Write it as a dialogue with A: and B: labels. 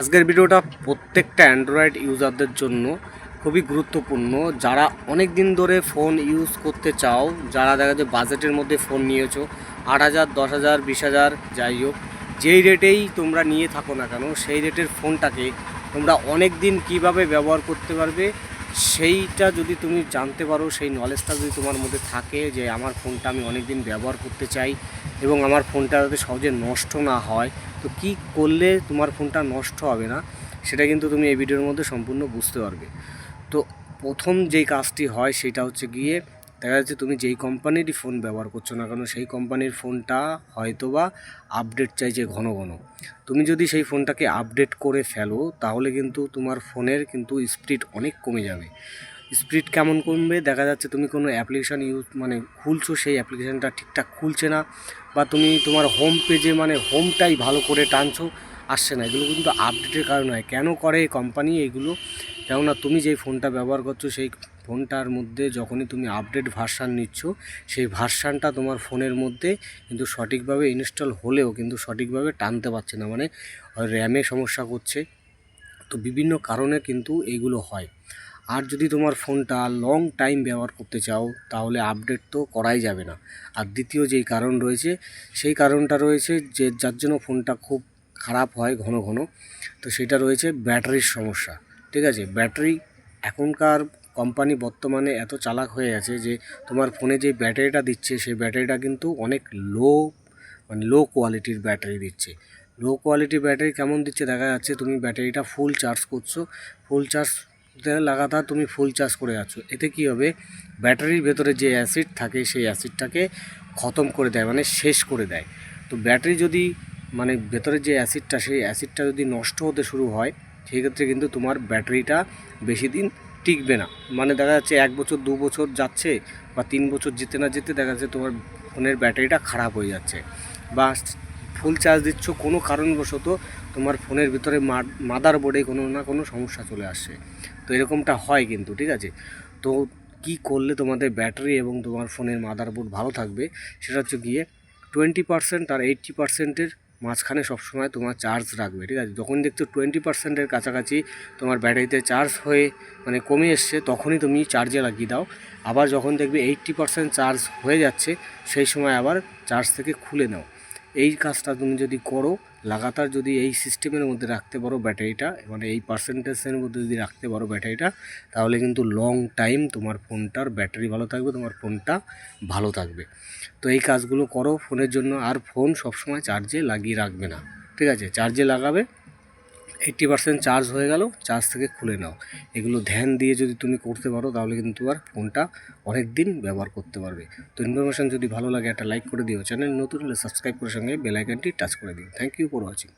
A: আজকের ভিডিওটা প্রত্যেকটা অ্যান্ড্রয়েড ইউজারদের জন্য খুবই গুরুত্বপূর্ণ। যারা অনেক দিন ধরে ফোন ইউজ করতে চাও, যারা দেখা যায় বাজেটের মধ্যে ফোন নিয়েছো 8,000, 10,000, 20,000, যাই হোক যেই রেটেই তোমরা নিয়ে থাকো না কেন, সেই রেটের ফোনটাকে তোমরা অনেক দিন কীভাবে ব্যবহার করতে পারবে সেইটা যদি তুমি জানতে পারো, সেই নলেজটা যদি তোমার মধ্যে থাকে যে আমার ফোনটা আমি অনেক দিন ব্যবহার করতে চাই এবং আমার ফোনটা যাতে সহজে নষ্ট না হয়, তো কী করলে তোমার ফোনটা নষ্ট হবে না সেটা কিন্তু তুমি এই ভিডিওর মধ্যে সম্পূর্ণ বুঝতে পারবে। তো প্রথম যেই কাজটি হয় সেটা হচ্ছে গিয়ে দেখা যাচ্ছে তুমি যেই কোম্পানিরই ফোন ব্যবহার করছো না কেন, সেই কোম্পানির ফোনটা হয়তোবা আপডেট চাইছে ঘন ঘন। তুমি যদি সেই ফোনটাকে আপডেট করে ফেলো তাহলে কিন্তু তোমার ফোনের কিন্তু স্পিড অনেক কমে যাবে। স্পিড কেমন কমবে? দেখা যাচ্ছে তুমি কোনো অ্যাপ্লিকেশান খুলছো, সেই অ্যাপ্লিকেশানটা ঠিকঠাক খুলছে না, বা তুমি তোমার হোম পেজে হোমটাই ভালো করে টানছো, আসছে না। এগুলো কিন্তু আপডেটের কারণে হয়। কেন করে এই কোম্পানি এগুলো? কেননা তুমি যেই ফোনটা ব্যবহার করছো সেই ফোনটার মধ্যে যখনই তুমি আপডেট ভার্সান নিচ্ছ, সেই ভার্সানটা তোমার ফোনের মধ্যে কিন্তু সঠিকভাবে ইনস্টল হলেও কিন্তু সঠিকভাবে টানতে পারছে না, র্যামে সমস্যা করছে। তো বিভিন্ন কারণে কিন্তু এইগুলো হয়। আর যদি তোমার ফোনটা লং টাইম ব্যবহার করতে চাও তাহলে আপডেট তো করাই যাবে না। আর দ্বিতীয় যেই কারণ রয়েছে, সেই কারণটা রয়েছে যে যার জন্য ফোনটা খুব খারাপ হয় ঘন ঘন, তো সেটা রয়েছে ব্যাটারির সমস্যা। ঠিক আছে, ব্যাটারি এখনকার কোম্পানি বর্তমানে এত চালাক হয়ে গেছে যে তোমার ফোনে যে ব্যাটারিটা দিচ্ছে সেই ব্যাটারিটা কিন্তু অনেক লো কোয়ালিটির ব্যাটারি দিচ্ছে। লো কোয়ালিটির ব্যাটারি কেমন দিচ্ছে? দেখা যাচ্ছে তুমি ব্যাটারিটা ফুল চার্জ করছো, ফুল চার্জ লাগাতার তুমি ফুল চার্জ করে যাচ্ছ, এতে কী হবে? ব্যাটারির ভেতরে যে অ্যাসিড থাকে সেই অ্যাসিডটাকে খতম করে দেয়, শেষ করে দেয়। তো ব্যাটারি যদি ভেতরে যে অ্যাসিডটা, সেই অ্যাসিডটা যদি নষ্ট হতে শুরু হয়, সেক্ষেত্রে কিন্তু তোমার ব্যাটারিটা বেশি দিন টিকবে না। দেখা যাচ্ছে 1 বছর 2 বছর যাচ্ছে বা 3 বছর যেতে না যেতে দেখা যাচ্ছে তোমার ফোনের ব্যাটারিটা খারাপ হয়ে যাচ্ছে। বা ফুল চার্জ দিচ্ছ, কোনো কারণবশত তোমার ফোনের ভিতরে মাদার বোর্ডে কোনো না কোনো সমস্যা চলে আসছে। তো এরকমটা হয় কিন্তু, ঠিক আছে। তো কি করলে তোমাদের ব্যাটারি এবং তোমার ফোনের মাদারবোর্ড ভালো থাকবে সেটা হচ্ছে গিয়ে 20% আর 80%-এর মাঝখানে সবসময় তোমার চার্জ রাখবে। ঠিক আছে, যখন দেখছো 20%-এর কাছাকাছি তোমার ব্যাটারিতে চার্জ হয়ে কমে এসছে, তখনই তুমি চার্জে লাগিয়ে দাও। আবার যখন দেখবে 80% চার্জ হয়ে যাচ্ছে, সেই সময় আবার চার্জ থেকে খুলে নাও। এই কাজটা তুমি যদি করো, লাগাতার যদি এই সিস্টেমের মধ্যে রাখতে পারো ব্যাটারিটা, এই পার্সেন্টেজের মধ্যে যদি রাখতে পারো ব্যাটারিটা, তাহলে কিন্তু লং টাইম তোমার ফোনটার ব্যাটারি ভালো থাকবে, তোমার ফোনটা ভালো থাকবে। তো এই কাজগুলো করো ফোনের জন্য। আর ফোন সবসময় চার্জে লাগিয়ে রাখবে না, ঠিক আছে। চার্জে লাগাবে, 80% চার্জ হয়ে গেল, চার্জ থেকে খুলে নাও। এগুলো ধ্যান দিয়ে যদি তুমি করতে পারো তাহলে কিন্তু তোমার ফোনটা অনেক দিন ব্যবহার করতে পারবে। তো ইনফরমেশন যদি ভালো লাগে একটা লাইক করে দিও, চ্যানেল নতুন হলে সাবস্ক্রাইব করে সঙ্গে বেল আইকনটি টাচ করে দিও। Thank you for watching.